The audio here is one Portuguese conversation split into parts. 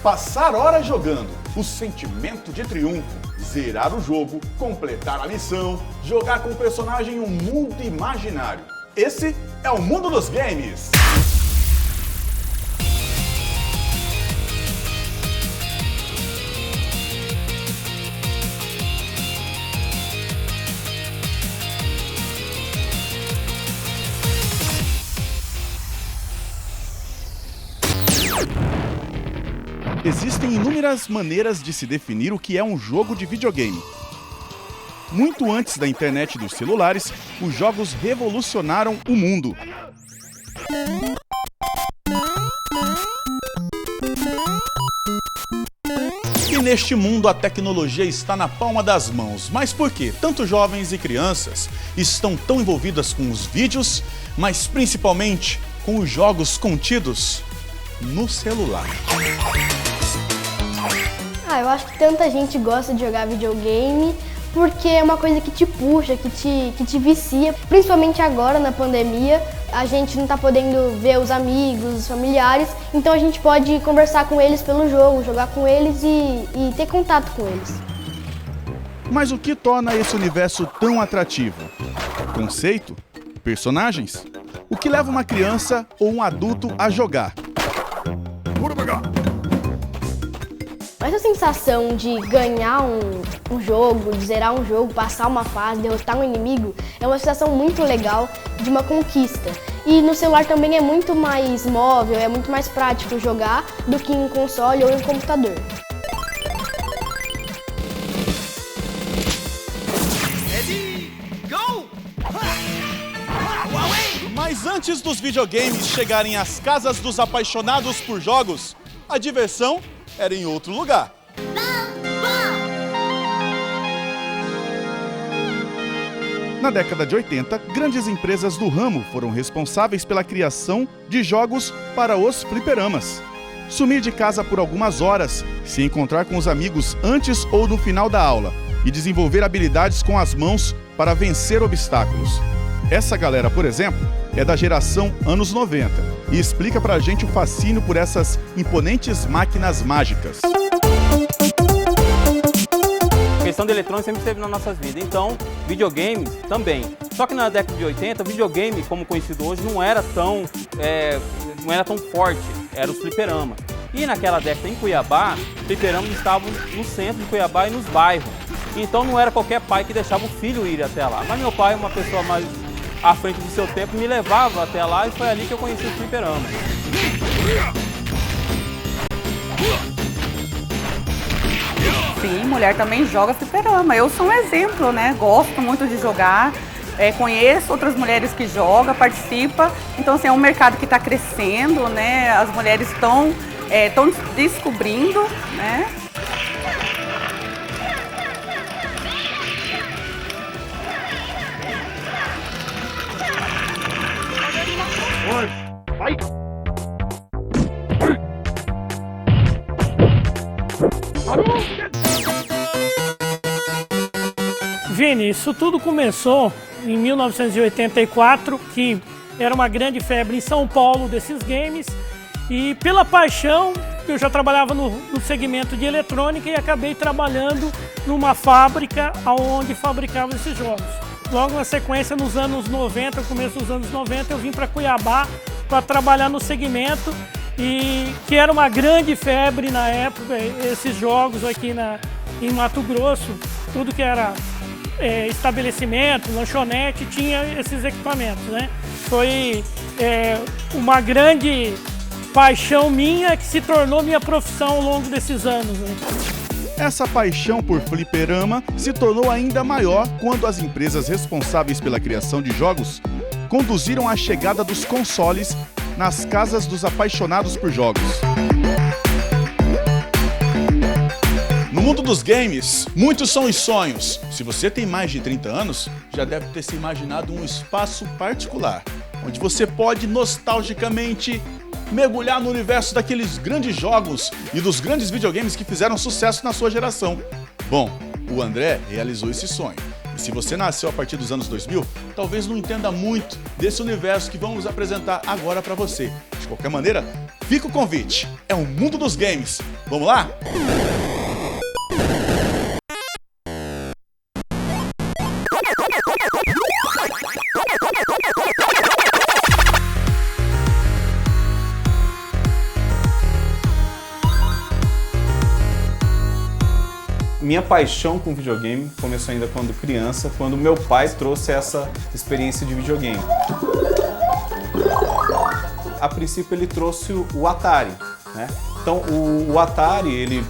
Passar horas jogando, o sentimento de triunfo, zerar o jogo, completar a missão, jogar com o personagem em um mundo imaginário. Esse é o mundo dos games! Existem inúmeras maneiras de se definir o que é um jogo de videogame. Muito antes da internet dos celulares, os jogos revolucionaram o mundo. E neste mundo a tecnologia está na palma das mãos. Mas por que tanto jovens e crianças estão tão envolvidas com os vídeos, mas principalmente com os jogos contidos no celular? Eu acho que tanta gente gosta de jogar videogame porque é uma coisa que te puxa, que te vicia. Principalmente agora na pandemia, a gente não tá podendo ver os amigos, os familiares, então a gente pode conversar com eles pelo jogo, jogar com eles e ter contato com eles. Mas o que torna esse universo tão atrativo? Conceito? Personagens? O que leva uma criança ou um adulto a jogar? Essa sensação de ganhar um jogo, de zerar um jogo, passar uma fase, derrotar um inimigo, é uma sensação muito legal de uma conquista. E no celular também é muito mais móvel, é muito mais prático jogar do que em console ou em computador. Mas antes dos videogames chegarem às casas dos apaixonados por jogos, a diversão era em outro lugar. Na década de 80, grandes empresas do ramo foram responsáveis pela criação de jogos para os fliperamas. Sumir de casa por algumas horas, se encontrar com os amigos antes ou no final da aula e desenvolver habilidades com as mãos para vencer obstáculos. Essa galera, por exemplo, é da geração anos 90 e explica pra gente o fascínio por essas imponentes máquinas mágicas. A questão de eletrônica sempre esteve nas nossas vidas, então videogames também. Só que na década de 80, videogame, como conhecido hoje, não era tão forte, era os fliperamas. E naquela década em Cuiabá, os fliperamas estavam no centro de Cuiabá e nos bairros. Então não era qualquer pai que deixava o filho ir até lá. Mas meu pai, uma pessoa mais à frente do seu tempo, me levava até lá e foi ali que eu conheci os fliperamas. Sim, mulher também joga fliperama. Eu sou um exemplo, né? Gosto muito de jogar, conheço outras mulheres que jogam, participam. Então, assim, é um mercado que está crescendo, né? As mulheres estão descobrindo, né? Vini, isso tudo começou em 1984, que era uma grande febre em São Paulo desses games, e pela paixão, eu já trabalhava no segmento de eletrônica e acabei trabalhando numa fábrica onde fabricava esses jogos. Logo na sequência, nos anos 90, começo dos anos 90, eu vim para Cuiabá para trabalhar no segmento, e que era uma grande febre na época, esses jogos aqui em Mato Grosso, tudo que era estabelecimento, lanchonete, tinha esses equipamentos, né? Foi uma grande paixão minha que se tornou minha profissão ao longo desses anos, né? Essa paixão por fliperama se tornou ainda maior quando as empresas responsáveis pela criação de jogos conduziram a chegada dos consoles nas casas dos apaixonados por jogos. No mundo dos games, muitos são os sonhos. Se você tem mais de 30 anos, já deve ter se imaginado um espaço particular, onde você pode nostalgicamente mergulhar no universo daqueles grandes jogos e dos grandes videogames que fizeram sucesso na sua geração. Bom, o André realizou esse sonho. E se você nasceu a partir dos anos 2000, talvez não entenda muito desse universo que vamos apresentar agora para você. De qualquer maneira, fique fica o convite. É o mundo dos games. Vamos lá? Minha paixão com videogame começou ainda quando criança, quando meu pai trouxe essa experiência de videogame. A princípio ele trouxe o Atari, né? Então o Atari,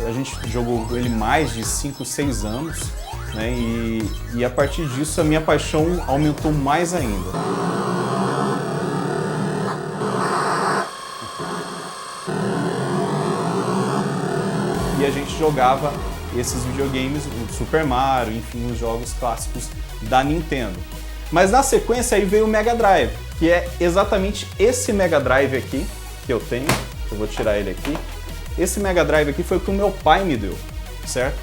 a gente jogou ele mais de 5, 6 anos, né? E a partir disso a minha paixão aumentou mais ainda. E a gente jogava esses videogames, o Super Mario, enfim, os jogos clássicos da Nintendo. Mas na sequência aí veio o Mega Drive, que é exatamente esse Mega Drive aqui que eu tenho. Eu vou tirar ele aqui. Esse Mega Drive aqui foi o que o meu pai me deu, certo?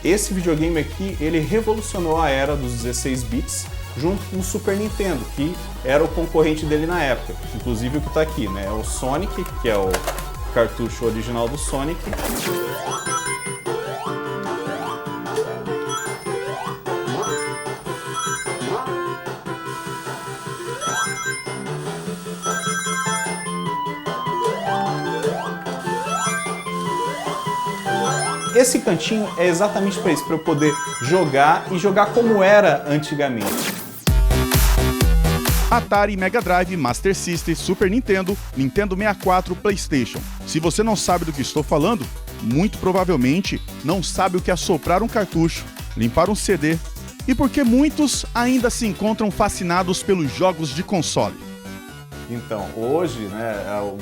Esse videogame aqui, ele revolucionou a era dos 16 bits junto com o Super Nintendo, que era o concorrente dele na época. Inclusive o que está aqui, né? É o Sonic, que é o cartucho original do Sonic. Esse cantinho é exatamente para isso, para eu poder jogar e jogar como era antigamente. Atari, Mega Drive, Master System, Super Nintendo, Nintendo 64, PlayStation. Se você não sabe do que estou falando, muito provavelmente não sabe o que é soprar um cartucho, limpar um CD e porque muitos ainda se encontram fascinados pelos jogos de console. Então, hoje, né,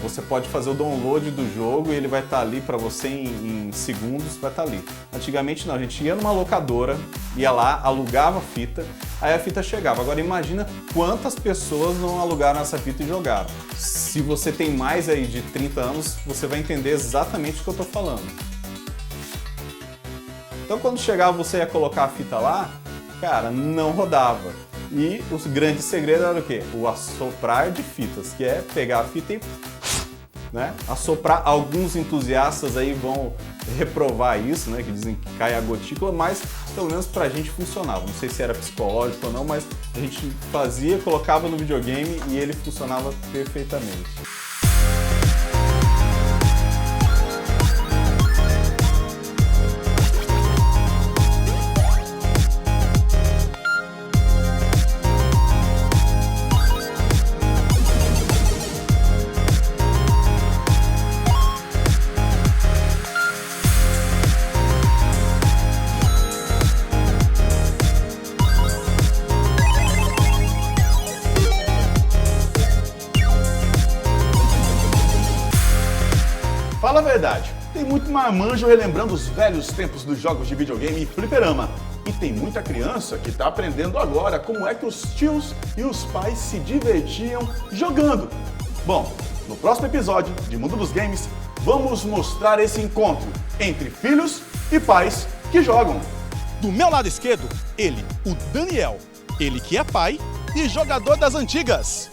você pode fazer o download do jogo e ele vai estar ali para você em segundos, vai estar ali. Antigamente não, a gente ia numa locadora, ia lá, alugava a fita, aí a fita chegava. Agora imagina quantas pessoas não alugaram essa fita e jogaram. Se você tem mais aí de 30 anos, você vai entender exatamente o que eu estou falando. Então quando chegava você ia colocar a fita lá, cara, não rodava. E o grande segredo era o quê? O assoprar de fitas, que é pegar a fita e, né, assoprar. Alguns entusiastas aí vão reprovar isso, né, que dizem que cai a gotícula, mas pelo menos pra gente funcionava. Não sei se era psicológico ou não, mas a gente fazia, colocava no videogame e ele funcionava perfeitamente. Fala a verdade, tem muito marmanjo relembrando os velhos tempos dos jogos de videogame e fliperama. E tem muita criança que está aprendendo agora como é que os tios e os pais se divertiam jogando. Bom, no próximo episódio de Mundo dos Games, vamos mostrar esse encontro entre filhos e pais que jogam. Do meu lado esquerdo, ele, o Daniel, ele que é pai e jogador das antigas.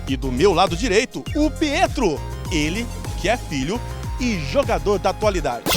E do meu lado direito, o Pietro, ele que é filho e jogador da atualidade.